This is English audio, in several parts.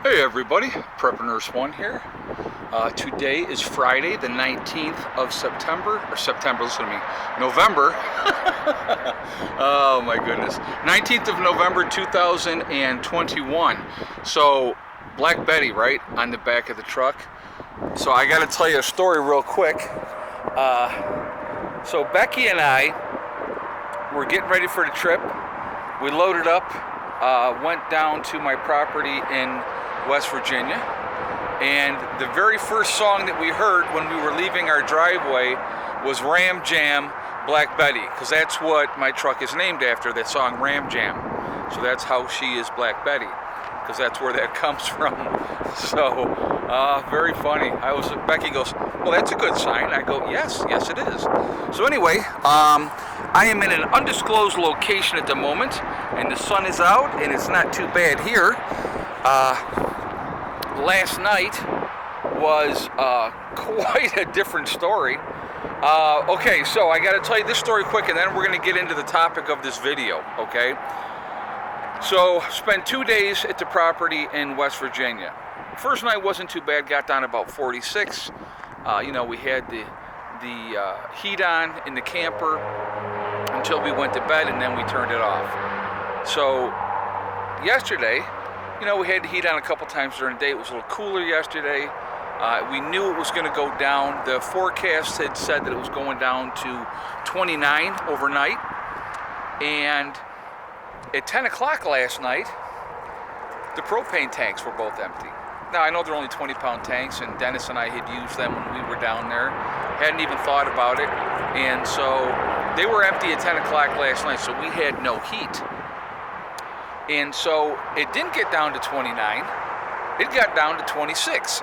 Hey everybody, Prepper Nurse 1 here. Today is Friday, the 19th of September, listen to me, November. Oh my goodness. 19th of November 2021. So, Black Betty, right, on the back of the truck. So I gotta tell you a story real quick. So Becky and I were getting ready for the trip. We loaded up, went down to my property in West Virginia, and the very first song that we heard when we were leaving our driveway was Ram Jam Black Betty, because that's what my truck is named after, that song Ram Jam. So that's how she is Black Betty, because that's where that comes from. So very funny. Becky goes, well, that's a good sign. I go, yes it is. So anyway, I am in an undisclosed location at the moment, and the sun is out and it's not too bad here. Last night was quite a different story. Okay, so I got to tell you this story quick, and then we're going to get into the topic of this video, okay? So, spent 2 days at the property in West Virginia. First night wasn't too bad, got down about 46. We had the heat on in the camper until we went to bed, and then we turned it off. So, yesterday, we had the heat on a couple times during the day. It was a little cooler yesterday. We knew it was going to go down. The forecast had said that it was going down to 29 overnight. And at 10 o'clock last night, the propane tanks were both empty. Now, I know they're only 20-pound tanks, and Dennis and I had used them when we were down there. Hadn't even thought about it. And so they were empty at 10 o'clock last night, so we had no heat. And so it didn't get down to 29, it got down to 26.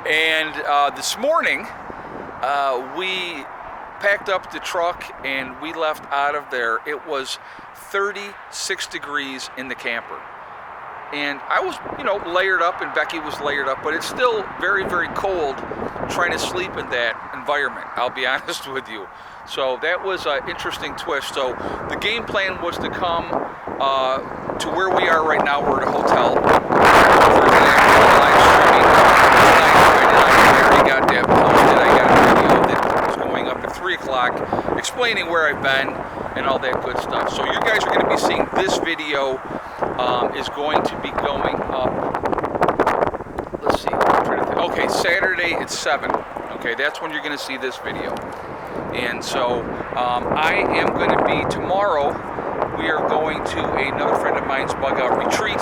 And this morning, we packed up the truck and we left out of there. It was 36 degrees in the camper. And I was, layered up, and Becky was layered up, but it's still very, very cold trying to sleep in that environment, I'll be honest with you. So that was an interesting twist. So the game plan was to come to where we are right now. We're at a hotel. I already got that posted. I got a video that was going up at 3 o'clock explaining where I've been and all that good stuff. So you guys are going to be seeing this video is going to be going up, let's see, I'm trying to think. Okay, Saturday at 7. Okay, that's when you're going to see this video. And so I am going to be, tomorrow, we are going to another friend of mine's bug out retreat,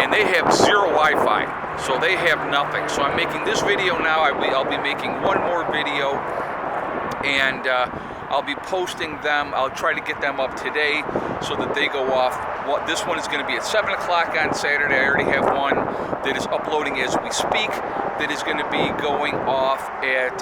and they have zero Wi-Fi, so they have nothing. So I'm making this video now. I'll be making one more video, and I'll be posting them. I'll try to get them up today so that they go off. This one is going to be at 7 o'clock on Saturday. I already have one that is uploading as we speak that is going to be going off at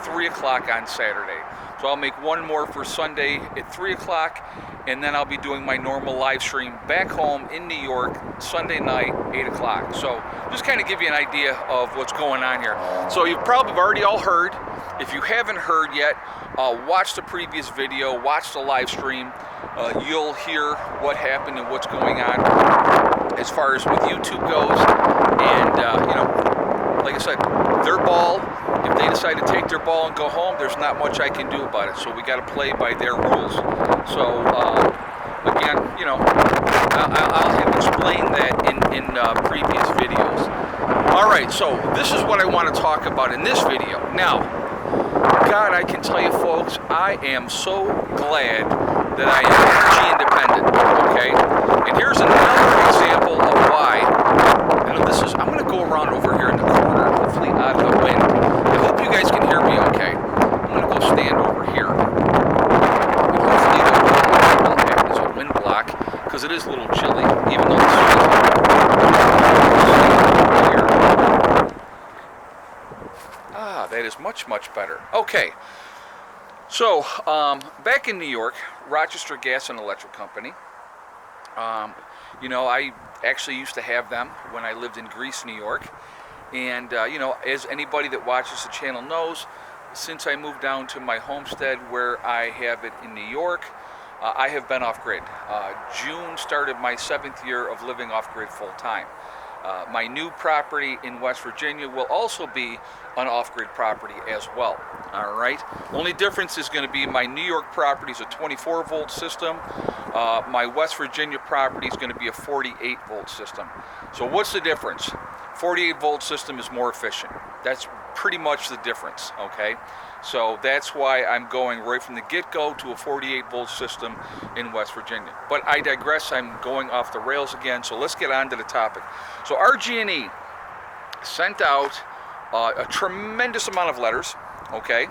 3 o'clock on Saturday. So I'll make one more for Sunday at 3 o'clock, and then I'll be doing my normal live stream back home in New York Sunday night, 8 o'clock. So just kind of give you an idea of what's going on here. So you've probably already all heard. If you haven't heard yet, watch the previous video, watch the live stream. You'll hear what happened and what's going on as far as with YouTube goes. And, like I said, their ball, if they decide to take their ball and go home, there's not much I can do about it. So we got to play by their rules. So, again, I'll have explained that in previous videos. All right, so this is what I want to talk about in this video. Now, God, I can tell you, folks, I am so glad that I am energy independent, okay? And here's another example of why. I'm going to go around over here in the corner, hopefully out of the wind. I hope you guys can hear me okay. I'm going to go stand over here. And hopefully the will act as a wind block, because it is a little chilly, even though the sun is here. That is much, much better. Okay. So, back in New York, Rochester Gas and Electric Company, I actually used to have them when I lived in Greece, New York. And, as anybody that watches the channel knows, since I moved down to my homestead where I have it in New York, I have been off-grid. June started my 7th year of living off-grid full-time. My new property in West Virginia will also be an off-grid property as well. All right. Only difference is going to be my New York property is a 24-volt system. My West Virginia property is going to be a 48-volt system. So what's the difference? 48-volt system is more efficient. That's pretty much the difference. Okay. So that's why I'm going right from the get-go to a 48-volt system in West Virginia. But I digress. I'm going off the rails again. So let's get on to the topic. So RG&E sent out a tremendous amount of letters, okay,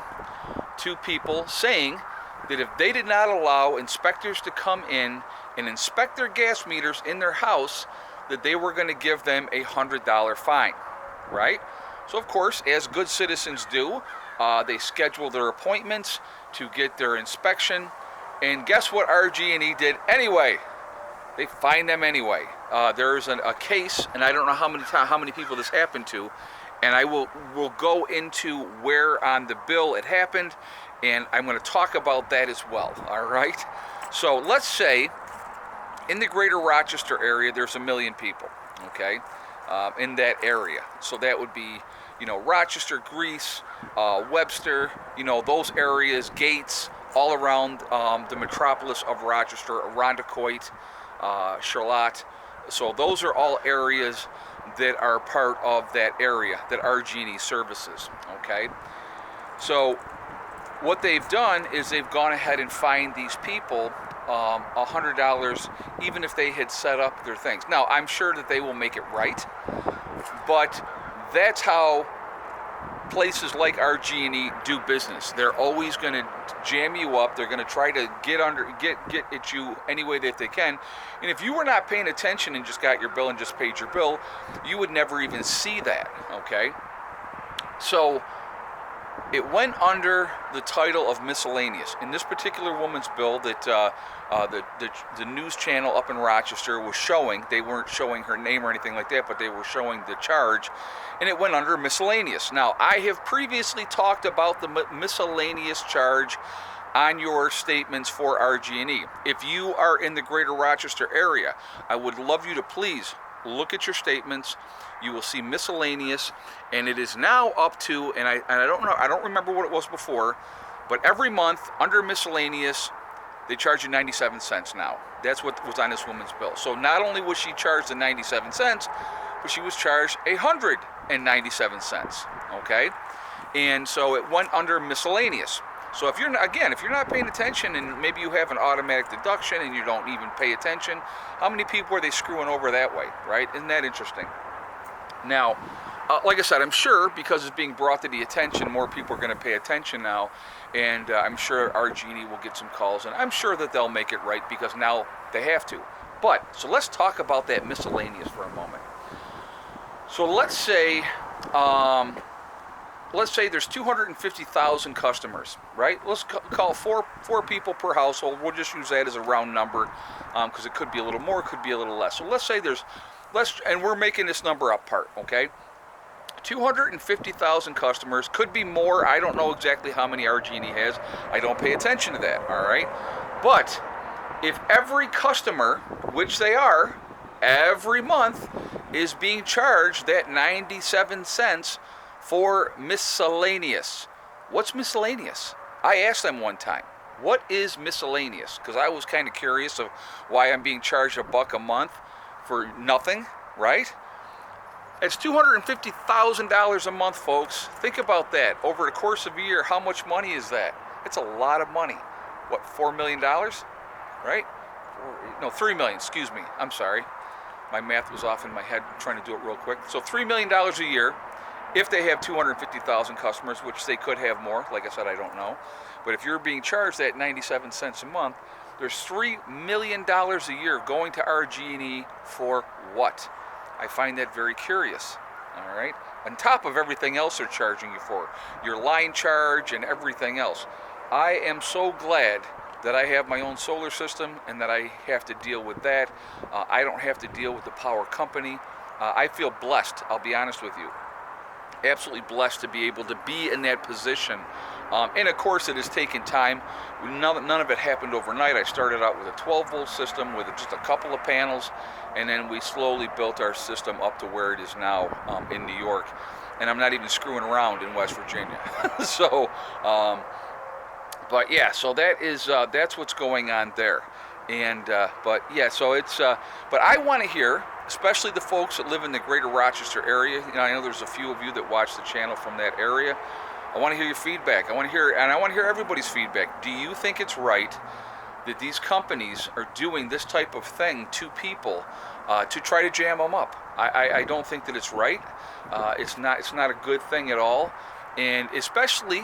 to people saying that if they did not allow inspectors to come in and inspect their gas meters in their house, that they were going to give them a $100 fine, right? So of course, as good citizens do, they schedule their appointments to get their inspection, and guess what RG&E did anyway? They fined them anyway. There's a case, and I don't know how many people this happened to, and I will go into where on the bill it happened, and I'm going to talk about that as well. All right. So let's say in the greater Rochester area, there's 1 million people. Okay, in that area. So that would be, Rochester, Greece, Webster, those areas, Gates, all around the metropolis of Rochester, Irondequoit, Charlotte. So those are all areas that are part of that area that RG&E services. Okay, so what they've done is they've gone ahead and fined these people $100, even if they had set up their things. Now, I'm sure that they will make it right, but that's how places like RG&E do business. They're always going to jam you up. They're going to try to get at you any way that they can. And if you were not paying attention and just got your bill and just paid your bill, you would never even see that. Okay, so it went under the title of miscellaneous. In this particular woman's bill that the news channel up in Rochester was showing, they weren't showing her name or anything like that, but they were showing the charge, and it went under miscellaneous. Now, I have previously talked about the miscellaneous charge on your statements for RG&E. If you are in the greater Rochester area, I would love you to please look at your statements. You will see miscellaneous, and it is now up to, and I don't know, I don't remember what it was before, but every month under miscellaneous, they charge you 97 cents now. That's what was on this woman's bill. So not only was she charged the 97 cents, but she was charged 197 cents. Okay, and so it went under miscellaneous. So if you're not paying attention, and maybe you have an automatic deduction and you don't even pay attention, how many people are they screwing over that way, right? Isn't that interesting? Now, like I said, I'm sure because it's being brought to the attention, more people are going to pay attention now, and I'm sure RG&E will get some calls, and I'm sure that they'll make it right because now they have to. But, so let's talk about that miscellaneous for a moment. So let's say there's 250,000 customers, right? Let's call four people per household. We'll just use that as a round number because it could be a little more, it could be a little less. So let's say and we're making this number up part, okay? 250,000 customers, could be more. I don't know exactly how many RG&E has. I don't pay attention to that, all right? But if every customer, which they are, every month is being charged that 97 cents for miscellaneous. What's miscellaneous? I asked them one time, what is miscellaneous? Because I was kind of curious of why I'm being charged $1 a month for nothing, right? It's $250,000 a month, folks. Think about that. Over the course of a year, how much money is that? It's a lot of money. What, $4 million? Right? No, $3 million, excuse me. I'm sorry. My math was off in my head trying to do it real quick. So $3 million a year if they have 250,000 customers, which they could have more. Like I said, I don't know. But if you're being charged that 97 cents a month, there's $3 million a year going to RG&E for what? I find that very curious, all right? On top of everything else they're charging you for, your line charge and everything else. I am so glad that I have my own solar system and that I have to deal with that. I don't have to deal with the power company. I feel blessed, I'll be honest with you. Absolutely blessed to be able to be in that position And of course, it has taken time. None of it happened overnight. I started out with a 12-volt system with just a couple of panels, and then we slowly built our system up to where it is now in New York. And I'm not even screwing around in West Virginia. So, but yeah, so that's what's going on there. And but yeah, so it's but I want to hear, especially the folks that live in the greater Rochester area. You know, I know there's a few of you that watch the channel from that area. I want to hear your feedback. I want to hear everybody's feedback. Do you think it's right that these companies are doing this type of thing to people to try to jam them up? I don't think that it's right. It's not a good thing at all, and especially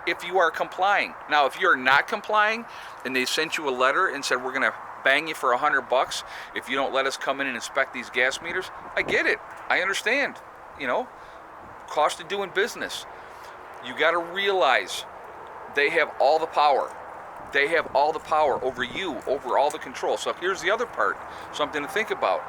if you are complying. Now, if you're not complying and they sent you a letter and said, we're going to bang you for $100 if you don't let us come in and inspect these gas meters, I get it. I understand. You know, cost of doing business. You got to realize they have all the power. They have all the power over you, over all the control. So here's the other part, something to think about.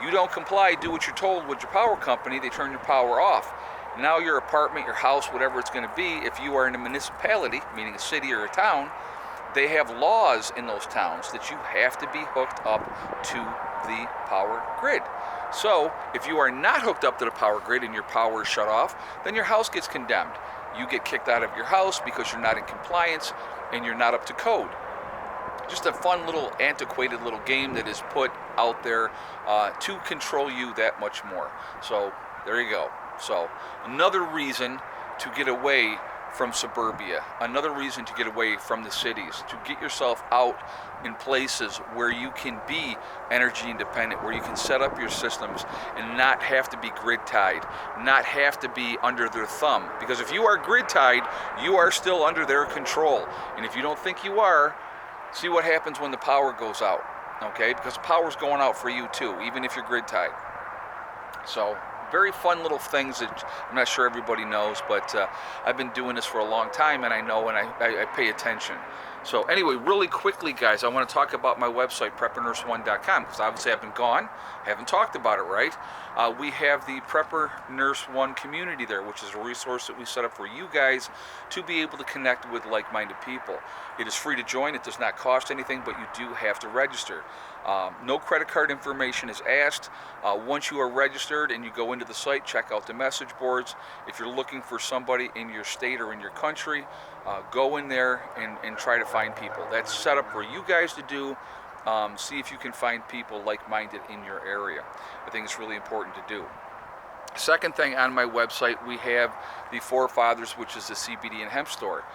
You don't comply, do what you're told with your power company, they turn your power off. Now your apartment, your house, whatever it's going to be, if you are in a municipality, meaning a city or a town, they have laws in those towns that you have to be hooked up to the power grid. So if you are not hooked up to the power grid and your power is shut off, then your house gets condemned. You get kicked out of your house because you're not in compliance and you're not up to code. Just a fun little antiquated little game that is put out there to control you that much more. So there you go. So another reason to get away from suburbia, another reason to get away from the cities, to get yourself out in places where you can be energy independent, where you can set up your systems and not have to be grid tied, not have to be under their thumb. Because if you are grid tied, you are still under their control. And if you don't think you are, see what happens when the power goes out, okay? Because the power's going out for you too, even if you're grid tied. So very fun little things that I'm not sure everybody knows, but I've been doing this for a long time, and I know, and I pay attention. So anyway, really quickly, guys, I want to talk about my website, preppernurse1.com, because obviously I've been gone, haven't talked about it, right? We have the Prepper Nurse 1 community there, which is a resource that we set up for you guys to be able to connect with like-minded people. It is free to join. It does not cost anything, but you do have to register. No credit card information is asked. Once you are registered and you go into the site, check out the message boards. If you're looking for somebody in your state or in your country, go in there and try to find people. That's set up for you guys to do. See if you can find people like-minded in your area. I think it's really important to do. Second thing on my website, we have the Forefathers, which is the CBD and hemp store.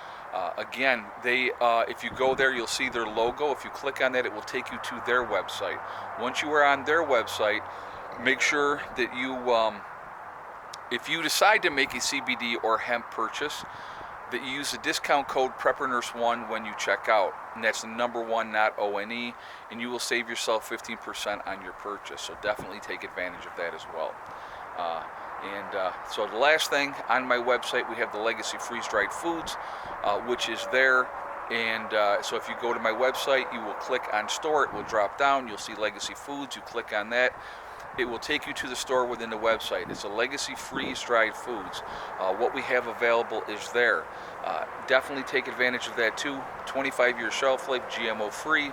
Again, if you go there, you'll see their logo. If you click on that, it will take you to their website. Once you are on their website, make sure that you, if you decide to make a CBD or hemp purchase, that you use the discount code PrepperNurse1 when you check out. And that's the number 1, not ONE, and you will save yourself 15% on your purchase. So definitely take advantage of that as well. So the last thing on my website, we have the Legacy Freeze-Dried Foods, which is there. And so if you go to my website, you will click on store, it will drop down, you'll see Legacy Foods, you click on that. It will take you to the store within the website. It's a Legacy Freeze-Dried Foods. What we have available is there. Definitely take advantage of that too. 25-year shelf life, GMO-free.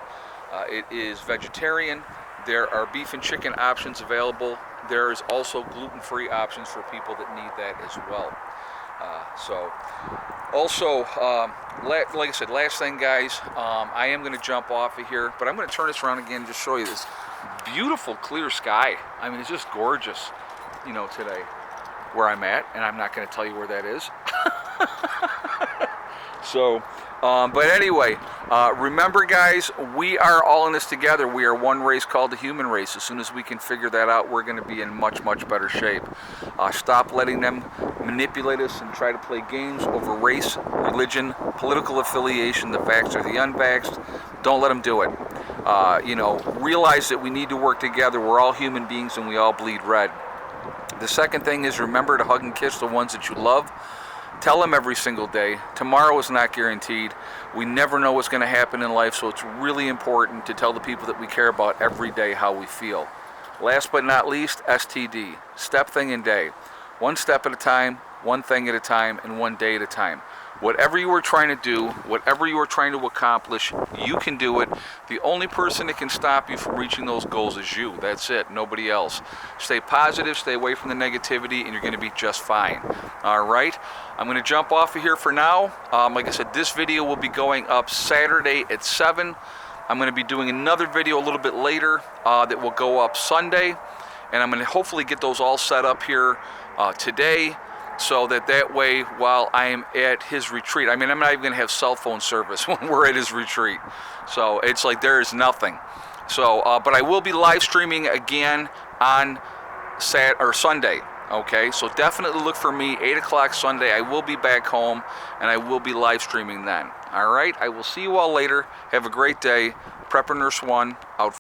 It is vegetarian. There are beef and chicken options available. There is also gluten-free options for people that need that as well. Like I said, last thing, guys, I am going to jump off of here, but I'm going to turn this around again and just show you this beautiful clear sky. I mean, it's just gorgeous, you know, today where I'm at, and I'm not going to tell you where that is. So, but anyway, remember, guys, we are all in this together. We are one race called the human race. As soon as we can figure that out, we're going to be in much, much better shape. Stop letting them manipulate us and try to play games over race, religion, political affiliation, the vaxxed or the unvaxxed. Don't let them do it. You know, realize that we need to work together. We're all human beings and we all bleed red. The second thing is remember to hug and kiss the ones that you love. Tell them every single day. Tomorrow is not guaranteed. We never know what's going to happen in life, so it's really important to tell the people that we care about every day how we feel. Last but not least, STD. Step, thing, and day. One step at a time, one thing at a time, and one day at a time. Whatever you are trying to do, whatever you are trying to accomplish, you can do it. The only person that can stop you from reaching those goals is you. That's it, nobody else. Stay positive, stay away from the negativity, and you're going to be just fine. All right, I'm going to jump off of here for now. Like I said, this video will be going up Saturday at 7. I'm going to be doing another video a little bit later that will go up Sunday, and I'm going to hopefully get those all set up here today, so that way while I am at his retreat, I mean, I'm not even going to have cell phone service when we're at his retreat. So it's like there is nothing. So, but I will be live streaming again on Sunday. Okay, so definitely look for me, 8 o'clock Sunday. I will be back home, and I will be live streaming then. All right, I will see you all later. Have a great day. Prepper Nurse 1 out.